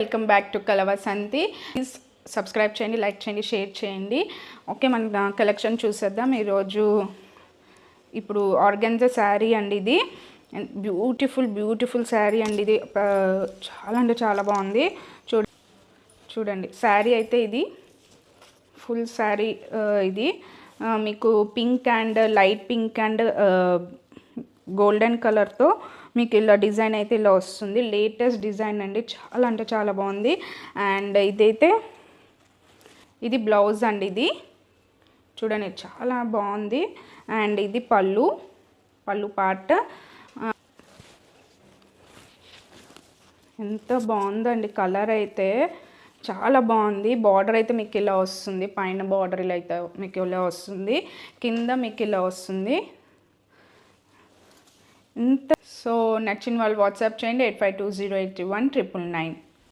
Welcome back to Kalavasanthi. Please subscribe చేయండి, like చేయండి, share చేయండి. ఓకే, మన కలెక్షన్ చూసేద్దాం ఈరోజు. ఇప్పుడు ఆర్గెన్జా శారీ అండి, ఇది బ్యూటిఫుల్ శారీ అండి. ఇది చాలా అంటే చాలా బాగుంది. చూడండి శారీ అయితే ఇది ఫుల్ శారీ. ఇది మీకు pink and light pink and golden కలర్తో మీకు ఇలా డిజైన్ అయితే ఇలా వస్తుంది. లేటెస్ట్ డిజైన్ అండి, చాలా అంటే చాలా బాగుంది. అండ్ ఇదైతే ఇది బ్లౌజ్ అండి, ఇది చూడండి చాలా బాగుంది. అండ్ ఇది పళ్ళు పార్ట్. ఎంత బాగుందండి, కలర్ అయితే చాలా బాగుంది. బార్డర్ అయితే మీకు ఇలా వస్తుంది, పైన బార్డర్ ఇలా అయితే మీకు ఇలా వస్తుంది, కింద మీకు ఇలా వస్తుంది. ఇంత సో నచ్చిన వాళ్ళు వాట్సాప్ చేయండి 8520819999.